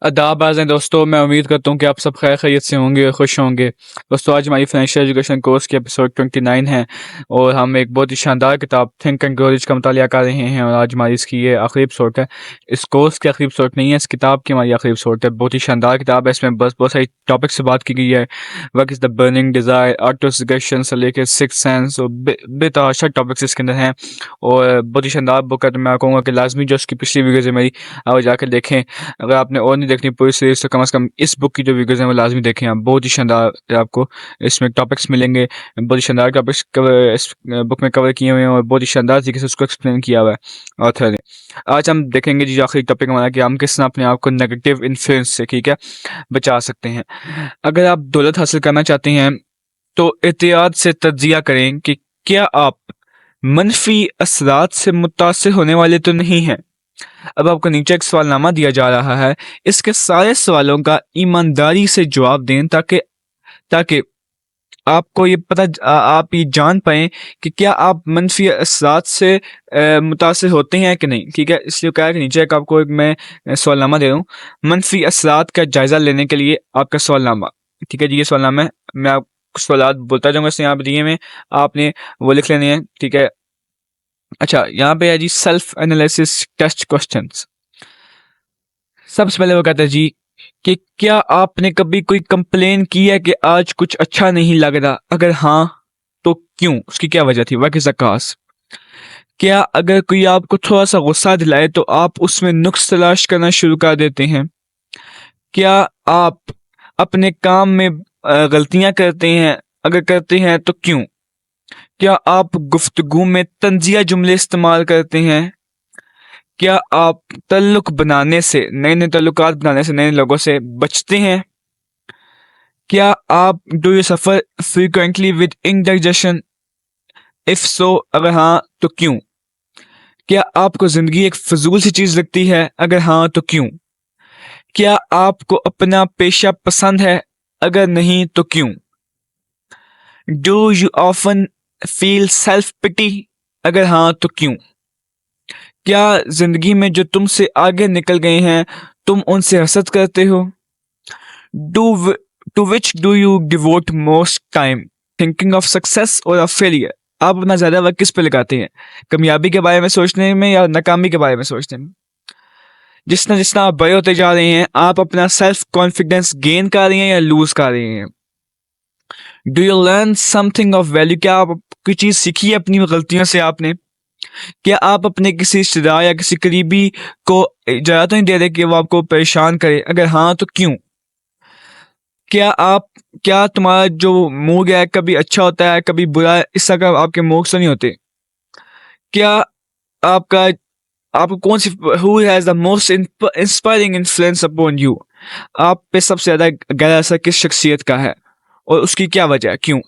आदाब हैं दोस्तों। मैं उम्मीद करता हूँ कि आप सब खैर खैरियत से होंगे और खुश होंगे। दोस्तों, आज हमारी फाइनेंशियल एजुकेशन कोर्स की एपिसोड 29 है और हम एक बहुत ही शानदार किताब थिंक एंड ग्रो रिच का मुतालिया कर रहे हैं और आज हमारी इसकी ये आखिरी एपिसोड है। इस कोर्स की आखिरी एपिसोड नहीं है, इस किताब की हमारी आखिरी एपिसोड है। बहुत ही शानदार किताब है, इसमें बस बहुत सारी टॉपिक से बात की गई है। Work is the burning desire, art of suggestion से लेकर सिक्स सेंस और बेतहाशा टॉपिक्स इसके अंदर हैं और बहुत ही शानदार बुक है। तो मैं कहूँगा कि लाजमी जो उसकी पिछली वीडियोज़ है मेरी आप जाकर देखें। अगर आपने और नहीं देखनी पूरी सीरीज तो कम से कम इस बुक की जो वीडियोज़ हैं वो लाजमी देखें आप। बहुत ही शानदार आपको इसमें टॉपिक्स मिलेंगे, बहुत ही शानदार टॉपिक्स कवर इस बुक में कवर किए हुए हैं और बहुत ही शानदार तरीके से उसको एक्सप्लेन किया हुआ है ऑथर ने। आज हम देखेंगे जी आखिरी टॉपिक हमारा कि हम किस तरह अपने आप को नेगेटिव इन्फ्लुएंस से बचा सकते हैं। अगर आप दौलत हासिल करना चाहते हैं तो एहतियात से तज्जिया करें कि क्या आप मनफी असरात से मुतासिर होने वाले तो नहीं हैं। अब आपको नीचे एक सवालनामा दिया जा रहा है, इसके सारे सवालों का ईमानदारी से जवाब दें ताकि ताकि आपको ये आप ये जान पाएँ कि क्या आप मनफी असरात से मुतासिर होते हैं कि नहीं। ठीक है, इसलिए कहा है कि नीचे एक आपको एक मैं सवालनामा दे रहा हूँ मनफी असरात का जायज़ा लेने के लिए आपका सवालनामा। ठीक है जी, ये सवालनामा है, मैं आपको सवालात बोलता जाऊँगा इससे यहाँ पे दिए में आपने वो लिख लेने हैं। ठीक है, अच्छा यहाँ पे है जी सेल्फ एनालिसिस टेस्ट क्वेश्चंस। सबसे पहले वो कहता है जी कि क्या आपने कभी कोई कंप्लेन की है कि आज कुछ अच्छा नहीं लग रहा, अगर हाँ तो क्यों, उसकी क्या वजह थी, व्हाट इज द कॉज। क्या अगर कोई आपको थोड़ा सा गुस्सा दिलाए तो आप उसमें नुक्स तलाश करना शुरू कर देते हैं। क्या आप अपने काम में गलतियां करते हैं, अगर करते हैं तो क्यों। क्या आप गुफ्तगू में तंजिया जुमले इस्तेमाल करते हैं। क्या आप ताल्लुक बनाने से, नए नए ताल्लुकात बनाने से, नए लोगों से बचते हैं। क्या आप do you suffer frequently with indigestion, if so अगर हाँ तो क्यों। क्या आपको ज़िंदगी एक फजूल सी चीज़ लगती है, अगर हाँ तो क्यों। क्या आपको अपना पेशा पसंद है, अगर नहीं तो क्यों। Do you often feel self pity, अगर हाँ तो क्यों। क्या जिंदगी में जो तुमसे आगे निकल गए हैं तुम उनसे हसद करते हो। Do to which do you devote most time, thinking of success और ऑफ फेलियर। आप अपना ज़्यादा वक्त किस पे लगाते हैं, कामयाबी के बारे में सोचने में या नाकामी के बारे में सोचने में। जितना जितना आप बड़े होते जा रहे हैं आप अपना सेल्फ कॉन्फिडेंस गेन कर रहे हैं या लूज कर रहे हैं। Do you learn something of value, क्या आप कोई चीज़ सीखी है अपनी गलतियों से आपने। क्या आप अपने किसी रिश्तेदार या किसी करीबी को इजाज़त तो नहीं दे रहे कि वो आपको परेशान करे, अगर हाँ तो क्यों। क्या तुम्हारा जो मूड है कभी अच्छा होता है कभी बुरा है, इस तरह का आपके मूड तो नहीं होते। क्या आपका आपको कौन see who has the most inspiring influence upon you, आप पे सबसे ज़्यादा गहरा असर किस शख्सियत का है और उसकी क्या वजह है, क्यों।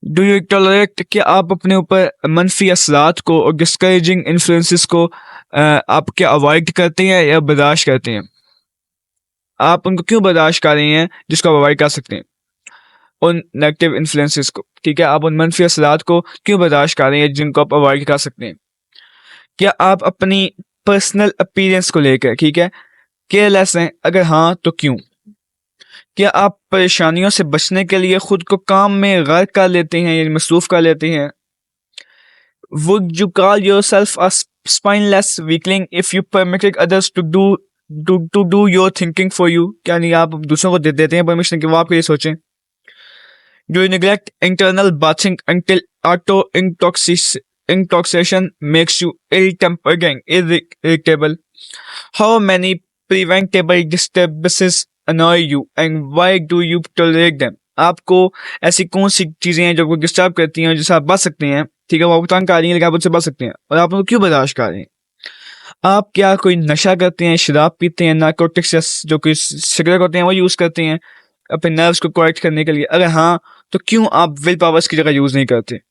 डू यू टॉलरेट, क्या आप अपने ऊपर मनफी असरात को और डिस्करेजिंग इन्फ्लुएंसेस को आप क्या अवॉइड करते हैं या बर्दाश्त करते हैं। आप उनको क्यों बर्दाश्त कर रहे हैं जिसको आप अवॉइड कर सकते हैं, उन नेगेटिव इन्फ्लुएंसेस को। ठीक है, आप उन मनफी असरात को क्यों बर्दाश्त कर रहे हैं जिनको आप अवॉइड कर सकते हैं। क्या आप अपनी पर्सनल अपीयरेंस को लेकर ठीक है केयरलेस हैं, अगर हाँ तो क्यों। क्या आप परेशानियों से बचने के लिए खुद को काम में गर्क कर लेते हैं या मसरूफ कर लेते हैं। Would you call yourself a spineless weakling if you permitted others to do your thinking for you, यानी आप दूसरों को दे देते हैं परमिशन कि वो आपके लिए सोचें। Do you neglect internal bathing until auto intoxication makes you ill-tempered and irritable. How many preventable disturbances annoy you and why do you tolerate them? आपको ऐसी कौन सी चीजें हैं जो आपको डिस्टर्ब करती हैं जिससे आप बच सकते हैं। ठीक है, वो आपको तंग कर रही हैं लेकिन आप उससे बच सकते हैं और आप उनको क्यों बर्दाश्त कर रहे हैं। आप क्या कोई नशा करते हैं, शराब पीते हैं, नारकोटिक्स जो कोई सिगरेट होते हैं वो यूज करते हैं अपने नर्व्स को करेक्ट करने के लिए, अगर हाँ तो क्यों आप विल पावर्स की जगह यूज नहीं करते।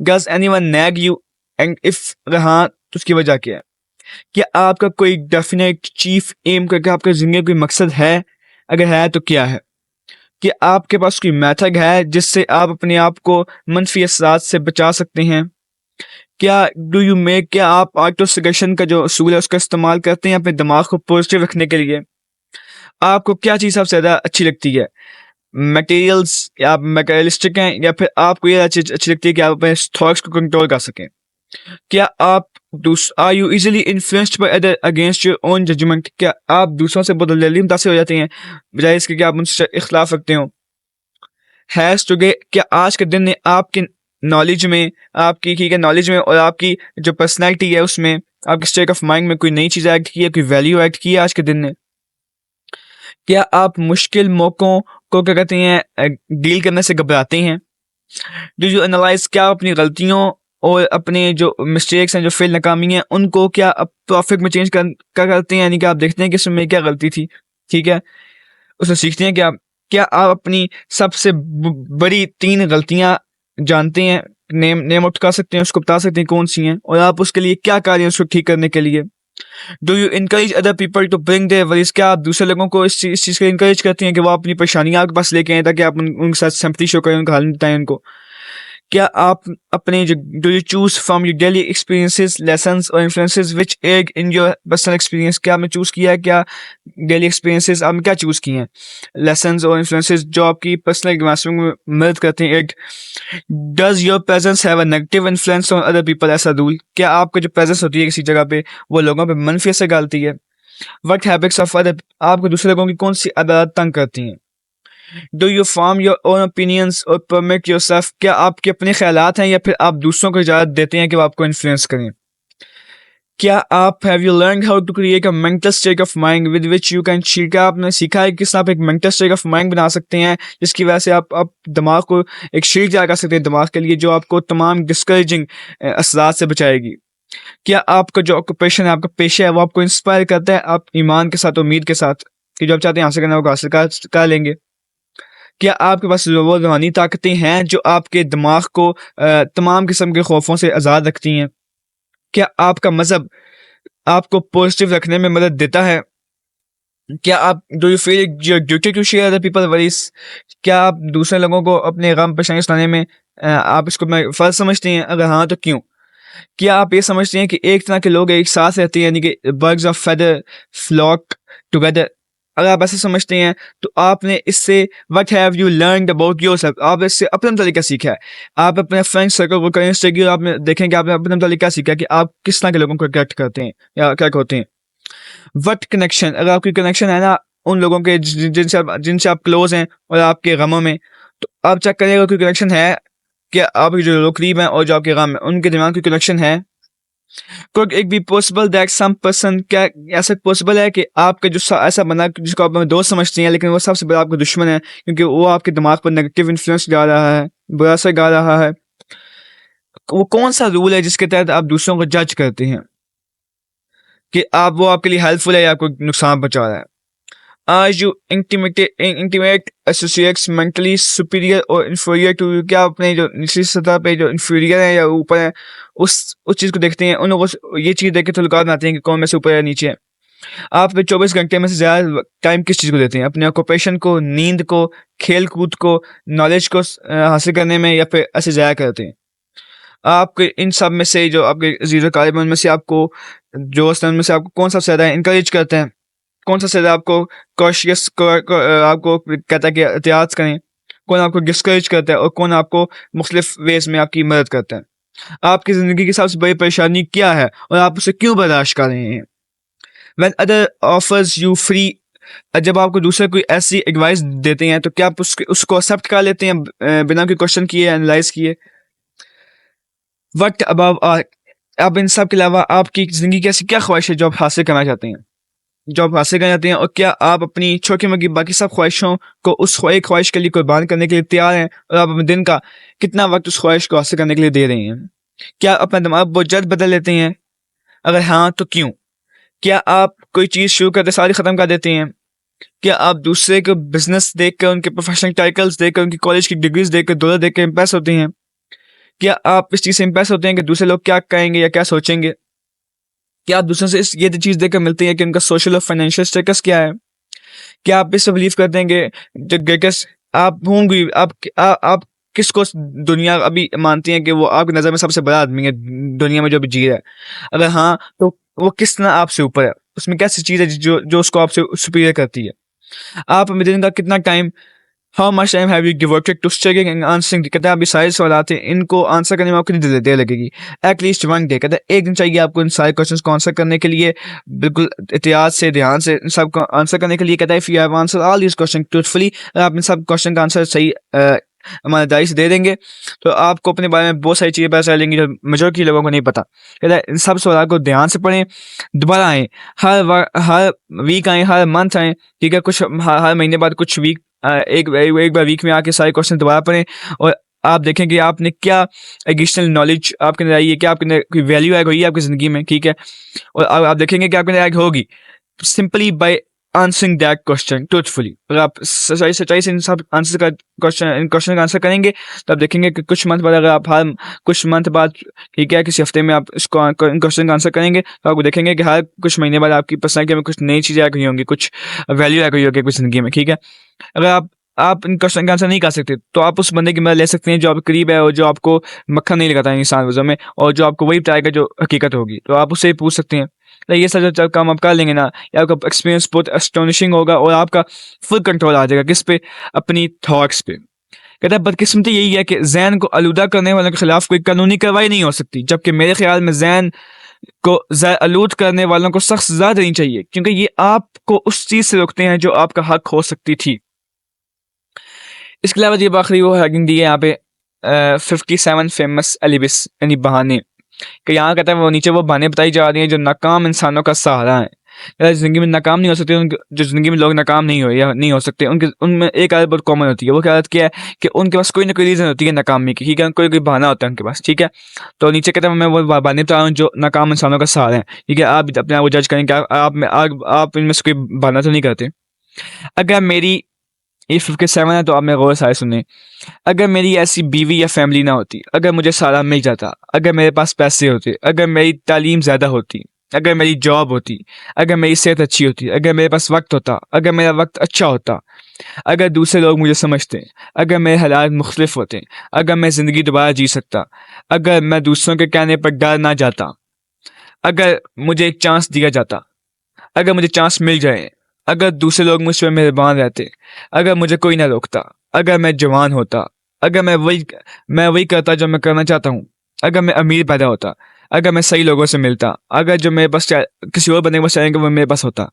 Does anyone nag you and if हाँ तो उसकी वजह क्या है। क्या आपका कोई डेफिनेट चीफ एम करके आपका जिंदगी का कोई मकसद है, अगर है तो क्या है। क्या आपके पास कोई मेथड है जिससे आप अपने आप को मनफी असरात से बचा सकते हैं। क्या आप ऑटो सजेशन का जो असूल है उसका इस्तेमाल करते हैं अपने दिमाग को पॉजिटिव रखने के लिए। आपको क्या चीज़ सबसे ज़्यादा अच्छी लगती है? मटेरियल्स, या आप मटेरियलिस्टिक हैं, या फिर आपको ये चीज़ अच्छी लगती है कि आप अपने थॉट्स को कंट्रोल कर सकें? क्या आप are you easily influenced by other against your own judgment? क्या आप दूसरों से बहुत जल्दी मुतासिर हो जाते हैं बजाय इसके कि आप उनसे इख्तिलाफ रखते हो? हैज़ टुडे, क्या आज के दिन ने आपकी नॉलेज में, आपकी ठीक है नॉलेज में और आपकी जो पर्सनैलिटी है उसमें, आपकी स्टेट ऑफ माइंड में कोई नई चीज़ ऐड की है, कोई वैल्यू ऐड की है आज के दिन ने? क्या आप मुश्किल मौक़ों को क्या कहते हैं डील करने से घबराते हैं? डू यू एनालाइज़, क्या आप अपनी गलतियों और अपने जो मिस्टेक्स हैं, जो फ़ेल नाकामी हैं, उनको क्या आप परफेक्ट में चेंज क्या करते हैं? यानी कि आप देखते हैं कि इसमें क्या गलती थी, ठीक है? उससे सीखते हैं कि आप, क्या आप अपनी सबसे बड़ी 3 गलतियाँ जानते हैं? नेम आउट कर सकते हैं, उसको बता सकते हैं कौन-सी हैं और आप उसके लिए क्या कर रहे हैं उसको ठीक करने के लिए? Do you encourage other people to bring their worries, क्या आप दूसरे लोगों को इस चीज़ के लिए एनकरेज करती हैं कि वो अपनी परेशानियाँ आपके पास लेके आएँ ताकि आप उनके साथ सिम्पैथी शो करें, उनका हल बताएँ उनको? क्या आप अपने जो do you choose from your daily experiences, lessons और influences which aid in your personal experience? क्या आपने चूज़ किया है, क्या डेली एक्सपीरियंसेस आपने क्या चूज़ किए हैं? लेसन्स और इन्फ्लुएंसेस जो आपकी पर्सनल एडवांसमेंट में मदद करते हैं। And does your presence have a negative influence on other people? ऐसा रूल, क्या आपका जो प्रेजेंस होती है किसी जगह पे वो लोगों पे मनफी असर डालती है? व्हाट हैबिट्स ऑफ अदर, आपको दूसरे लोगों की कौन सी आदत तंग करती हैं? Do you form your own opinions और परमिट योरसेल्फ, क्या आपके अपने ख्यालात हैं या फिर आप दूसरों को इजाज़त देते हैं कि वो आपको इन्फ्लुएंस करें? क्या आप have you learned how to create a mental state of mind with which you can cheat, क्या आपने सीखा है कि किस तरह आप एक मेंटल स्टेट ऑफ माइंड बना सकते हैं जिसकी वजह से आप दिमाग को एक शील्ड तैयार कर सकते हैं दिमाग के लिए जो आपको तमाम डिस्करेजिंग असरात से बचाएगी? क्या आपका जो ऑक्यूपेशन है, आपका पेशा है, वो आपको इंस्पायर करता है आप ईमान के साथ, उम्मीद के साथ कि जो आप चाहते हैं हासिल करना वो हासिल कर लेंगे? क्या आपके पास वो रूहानी ताकतें हैं जो आपके दिमाग को तमाम किस्म के खौफों से आज़ाद रखती हैं? क्या आपका मज़हब आपको पॉजिटिव रखने में मदद देता है? क्या आप do you feel your duty to share other people worries, क्या आप दूसरे लोगों को अपने गम परेशानी सुनाने में आप इसको मैं फ़र्ज़ समझते हैं? अगर हाँ, तो क्यों? क्या आप ये समझते हैं कि एक तरह के लोग एक साथ रहते हैं, यानी कि birds of feather flock together? अगर आप ऐसे समझते हैं तो आपने इससे what have you learned about yourself, आप इससे अपने मुतालिक क्या सीखा है? आप अपने फ्रेंड सर्कल को करें स्टडी और आपने देखें कि आपने अपने मुतालिक क्या सीखा है कि आप किस तरह के लोगों को कनेक्ट करते हैं या क्या होते हैं? व्हाट कनेक्शन, अगर आपकी कनेक्शन है ना उन लोगों के जिनसे आप क्लोज हैं और आपके गमों में, तो आप चेक करिएगा कोई कनेक्शन है, क्या आपके जो लोग करीब हैं और जो आपके गम हैं उनके दिमाग की कनेक्शन है? Could it be possible that some person, क्या ऐसा पॉसिबल है कि आपका जो ऐसा बंदा जिसको आप दोस्त समझते हैं लेकिन वो सबसे बड़ा आपका दुश्मन है क्योंकि वो आपके दिमाग पर नेगेटिव इन्फ्लुएंस डाल रहा है, बुरा असर डाल रहा है? वो कौन सा रूल है जिसके तहत आप दूसरों को जज करते हैं कि आप वो आपके लिए हेल्पफुल है या आपको नुकसान पहुंचा रहा है? Are you intimate associates mentally superior और inferior to you, क्या अपने जो निचली सतह पे जो inferior है या ऊपर है उस चीज़ को देखते हैं, उन लोगों से ये चीज़ देख के ताल्लुकात बनाते हैं कि कौन में से ऊपर या नीचे है? आप अपने 24 घंटे में से ज़्यादा टाइम किस चीज़ को देते हैं? अपने ऑक्यूपेशन को, नींद को, खेल कूद को, नॉलेज को हासिल करने में, या फिर ऐसे ज़ाया करते हैं? आपके इन सब में से जो आपके अजीज़ क़रीब हैं उनमें से आपको दोस्त हैं उनमें से आपको कौन सबसे ज़्यादा इनकरेज करते हैं? कौन सा ज़्यादा आपको कॉशियस आपको कहता है कि एहतियात करें? कौन आपको डिस्करेज करता है और कौन आपको मुख्तलिफ वेज़ में आपकी मदद करता है? आपकी ज़िंदगी की सबसे बड़ी परेशानी क्या है और आप उसे क्यों बर्दाश्त कर रहे हैं? When other offers you free, जब आपको दूसरे कोई ऐसी एडवाइस देते हैं तो क्या आप उसको एक्सेप्ट कर लेते हैं बिना कोई क्वेश्चन किए, एनालाइज़ किए? व्हाट अबाउट अब इन सब के अलावा आपकी ज़िंदगी की ऐसी क्या ख्वाहिश है जो आप हासिल करना चाहते हैं? जो आप हासिल करना चाहते हैं, और क्या आप अपनी छोटी-मोटी बाकी सब ख्वाहिशों को उस एक ख्वाहिश के लिए कुर्बान करने के लिए तैयार हैं और आप अपने दिन का कितना वक़्त उस ख्वाहिश को हासिल करने के लिए दे रहे हैं? क्या आप अपना दिमाग बहुत जल्द बदल लेते हैं? अगर हाँ, तो क्यों? क्या आप कोई चीज़ शुरू करते सारी ख़त्म कर देते हैं? क्या आप दूसरे को बिज़नेस देखकर, उनके प्रोफ़ेशनल टाइटल्स देखकर, उनकी कॉलेज की डिग्रीज़ देखकर, दौलत देखकर इम्प्रेस होते हैं? क्या आप इस चीज़ से इम्प्रेस होते हैं कि दूसरे लोग क्या कहेंगे या क्या सोचेंगे? क्या आप दूसरों से ये चीज़ देखकर मिलती है कि उनका सोशल और फाइनेंशियल स्टेटस क्या है? क्या आप इससे बिलीव करते हैं कि जो ग्रेटेस्ट आप होंगी, आप किसको दुनिया अभी मानती है कि वो आपकी नज़र में सबसे बड़ा आदमी है दुनिया में जो अभी जी रहा है? अगर हाँ, तो वो किस तरह आपसे ऊपर है? उसमें कैसी चीज़ है जो उसको आपसे सुपीरियर करती है? आप अपने दिन का कितना time, how much time have you devoted to studying and answering, कहता है अभी सारे सवाल आते हैं, इनको आंसर करने में आपको कितनी देर लगेगी? एटलीस्ट 1 डे, कहता है 1 दिन चाहिए आपको इन सारे क्वेश्चंस को आंसर करने के लिए, बिल्कुल एहतियात से, ध्यान से इन सब को आंसर करने के लिए। कहता है if you have answer all these question truthfully, अगर आप इन सब क्वेश्चन का आंसर सही ईमानदारी से दे देंगे तो आपको अपने बारे में बहुत सारी चीज़ें पता चलेंगी जो मेजॉरिटी लोगों को नहीं पता। कहता है इन सब सवाल को ध्यान से पढ़ें, दोबारा आएँ, हर वीक आएँ, हर मंथ आएँ, ठीक है, कुछ हर महीने बाद कुछ वीक एक बार वीक में आके सारे क्वेश्चन दोबारा पढ़ें और आप देखें कि आपने क्या एडिशनल नॉलेज आपके अंदर आई है, क्या आपके अंदर कोई वैल्यू ऐड हुई है आपकी ज़िंदगी में, ठीक है। और आप देखेंगे कि आपके अंदर ऐड होगी simply by answering that question truthfully. अगर आप सच्चाई से इन सब आंसर का क्वेश्चन का आंसर करेंगे तो आप देखेंगे कि कुछ मंथ बाद, अगर आप हर कुछ मंथ बाद, ठीक है, किसी हफ्ते में आप इसको इन क्वेश्चन का आंसर करेंगे तो आपको देखेंगे कि हर कुछ महीने बाद आपकी पर्सनैलिटी में कुछ नई चीज़ें आ गई होंगी, कुछ वैल्यू आ गई होगी आपकी ज़िंदगी में, ठीक है। अगर आप इन क्वेश्चन का आंसर नहीं कर सकते तो आप उस बंदे की मदद ले सकते हैं जो आपके करीब है और जो आपको मक्खन नहीं लगाता है इंसान वजह में, और जो आपको वही बताएगा जो हकीकत होगी, तो आप उससे पूछ सकते हैं। तो ये सब जब काम आप कर लेंगे ना, या आपका एक्सपीरियंस बहुत एस्टोनिशिंग होगा और आपका फुल कंट्रोल आ जाएगा किस पे? अपनी थॉट्स पे। कहता है बदकिस्मती यही है कि जहन को आलूदा करने वालों के खिलाफ कोई कानूनी कार्रवाई नहीं हो सकती, जबकि मेरे ख्याल में जहन को आलूद करने वालों को सख्त सजा देनी चाहिए, क्योंकि ये आपको उस चीज़ से रोकते हैं जो आपका हक हो सकती थी। इसके अलावा ये आखिरी वो हैगिंग दी है यहाँ पे 57 फेमस एलिबिस यानी बहाने, कि यहाँ कहता है वो नीचे वो बहाने बताई जा रही हैं जो नाकाम इंसानों का सहारा है। ज़िंदगी में नाकाम नहीं हो सकते जो ज़िंदगी में लोग नाकाम नहीं हुए या नहीं हो सकते, उनमें एक आदत बहुत कॉमन होती है। वो क्या आदत क्या है कि उनके पास कोई ना कोई रीज़न होती है नाकामी की, ठीक है, कोई बहाना होता है उनके पास, ठीक है। तो नीचे कहता है मैं वो बहाने बता रहा हूँ जो नाकाम इंसानों का सहारा है, ठीक है। आप अपने आप को जज करें कि आप इनमें से कोई बहाना तो नहीं करते। अगर मेरी ये 57 है तो आप मेरे गौर से सुने। अगर मेरी ऐसी बीवी या फैमिली ना होती, अगर मुझे सारा मिल जाता, अगर मेरे पास पैसे होते, अगर मेरी तालीम ज़्यादा होती, अगर मेरी जॉब होती, अगर मेरी सेहत अच्छी होती, अगर मेरे पास वक्त होता, अगर मेरा वक्त अच्छा होता, अगर दूसरे लोग मुझे समझते, अगर मेरे हालात मुख्तलिफ होते, अगर मैं ज़िंदगी दोबारा जी सकता, अगर मैं दूसरों के कहने पर डर ना जाता, अगर मुझे एक चांस दिया जाता, अगर मुझे चांस मिल जाए, अगर दूसरे लोग मुझ पर मेहरबान रहते, अगर मुझे कोई ना रोकता, अगर मैं जवान होता, अगर मैं वही करता जो मैं करना चाहता हूँ, अगर मैं अमीर पैदा होता, अगर मैं सही लोगों से मिलता, अगर जो मेरे पास किसी और बंदे के पास चाहेंगे वो मेरे पास होता,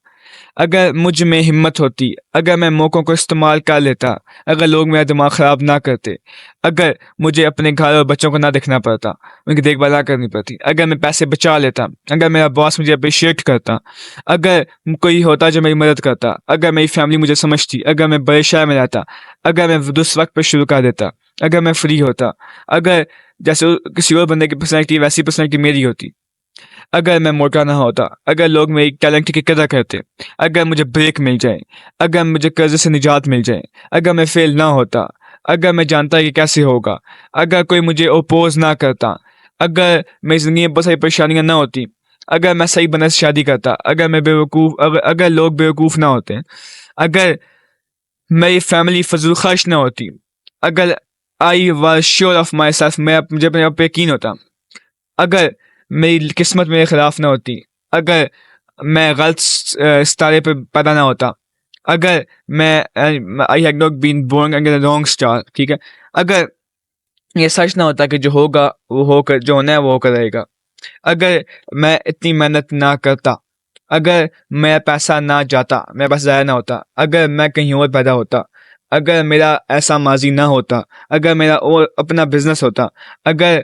अगर मुझ में हिम्मत होती, अगर मैं मौक़ों को इस्तेमाल कर लेता, अगर लोग मेरा दिमाग ख़राब ना करते, अगर मुझे अपने घर और बच्चों को ना देखना पड़ता, उनकी देखभाल ना करनी पड़ती, अगर मैं पैसे बचा लेता, अगर मेरा बॉस मुझे अप्रिशिएट करता, अगर कोई होता जो मेरी मदद करता, अगर मेरी फैमिली मुझे समझती, अगर मैं बड़े शहर में रहता, अगर मैं दुरुस्त वक्त पर शुरू कर देता, अगर मैं फ्री होता, अगर जैसे किसी और बंदे की पर्सनैलिटी वैसी पर्सनैलिटी मेरी होती, अगर मैं मोटा ना होता, अगर लोग मेरी टैलेंट की कदर करते, अगर मुझे ब्रेक मिल जाए, अगर मुझे कर्जे से निजात मिल जाए, अगर मैं फेल ना होता, अगर मैं जानता कि कैसे होगा, अगर कोई मुझे ओपोज ना करता, अगर मेरी ज़िंदगी में बहुत सारी परेशानियाँ ना होती, अगर मैं सही बंदे से शादी करता, अगर मैं अगर लोग बेवकूफ़ ना होते, अगर मेरी फैमिली फजूल खर्च ना होती, अगर I was sure of my self, मुझे अपने आप पे यकीन होता, अगर मेरी किस्मत मेरे खिलाफ ना होती, अगर मैं गलत सितारे पे पैदा ना होता, अगर मैं I had not been born under the wrong star, ठीक है, अगर ये सच ना होता कि जो होगा वो होकर, जो होना है वो होकर रहेगा, अगर मैं इतनी मेहनत ना करता, अगर मैं पैसा ना जाता, मेरे पास ज़ाया ना होता, अगर मैं कहीं और पैदा होता, अगर मेरा ऐसा माजी ना होता, अगर मेरा और अपना बिजनेस होता, अगर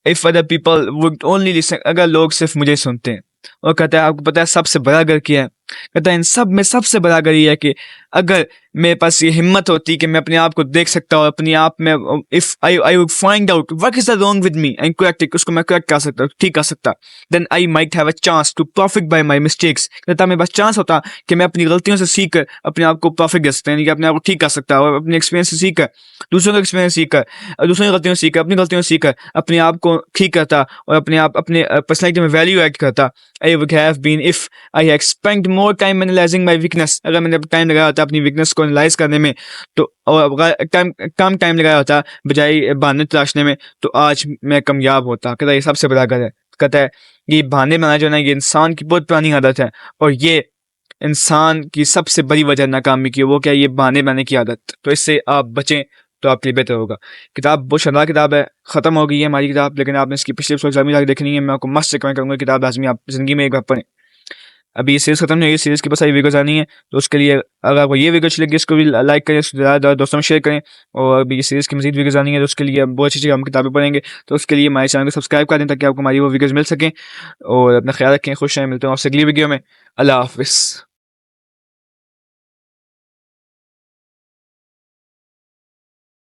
if other people would only listen, अगर लोग सिर्फ मुझे सुनते हैं। और कहता है आपको पता है सबसे बड़ा अगर क्या है? कहता है इन सब में सबसे बड़ा अगर ये है कि अगर मेरे पास ये हिम्मत होती कि मैं अपने आप को देख सकता हूँ अपने आप में, if I would find out what is the wrong with me and correct it, उसको मैं करेक्ट कर सकता, ठीक कर सकता, then I might have a chance to profit by my mistakes. कहता मेरे पास चांस होता कि मैं अपनी गलतियों से सीख कर अपने आप को प्रॉफिट दे सकता, यानी कि अपने आप को ठीक कर सकता और अपने एक्सपीरियंस से सीख कर, दूसरों का एक्सपीरियंस सीख कर, दूसरों की गलतियों से सीख कर, अपनी गलतियों से सीख कर अपने आप को ठीक करता और अपने आप अपने पर्सनैलिटी में वैल्यू ऐड करता। I would have been if I had spent more time analysing my weakness, अगर मैंने टाइम लगाया होता अपनी वीकनेस को एनालाइज करने में, तो और अगर कम टाइम लगाया होता बजाय बहाने तलाशने में, तो आज मैं कामयाब होता। कहता ये सबसे बड़ा गलत है। कहता है ये बहाने बनाना जो है ना, ये इंसान की बहुत पुरानी आदत है और ये इंसान की सबसे बड़ी वजह नाकामी की, वो क्या, ये बहाने बनाने की आदत। तो इससे आप बचें तो आपके लिए बेहतर होगा। किताब बहुत शानदार किताब है, ख़त्म हो गई है हमारी किताब, लेकिन आपने इसकी पिछले एपिसोड लाजमी जाके देखनी है। मैं आपको मस्त रिकमेंड करूँगा किताब, लाजमी आप ज़िंदगी में एक बार पढ़ें। अभी ये सीरीज़ ख़त्म नहीं हुई, सीरीज़ की बहुत सारी वीडियोज़ आनी है, तो उसके लिए अगर आपको ये वीडियो अच्छी लगी, इसको भी लाइक करें, ज़्यादा दोस्तों में शेयर करें। और अभी ये सीरीज़ की मज़ीद वीडियोज़ आनी है, तो उसके लिए बहुत अच्छी हम किताबें पढ़ेंगे। तो उसके लिए हमारे चैनल को सब्सक्राइब कर दें ताकि आपको हमारी वो वीडियोज़ मिल सकें। और अपना ख्याल रखें, खुश रहें, मिलते हैं आपसे अगली वीडियो में। अल्लाह हाफ़िज़।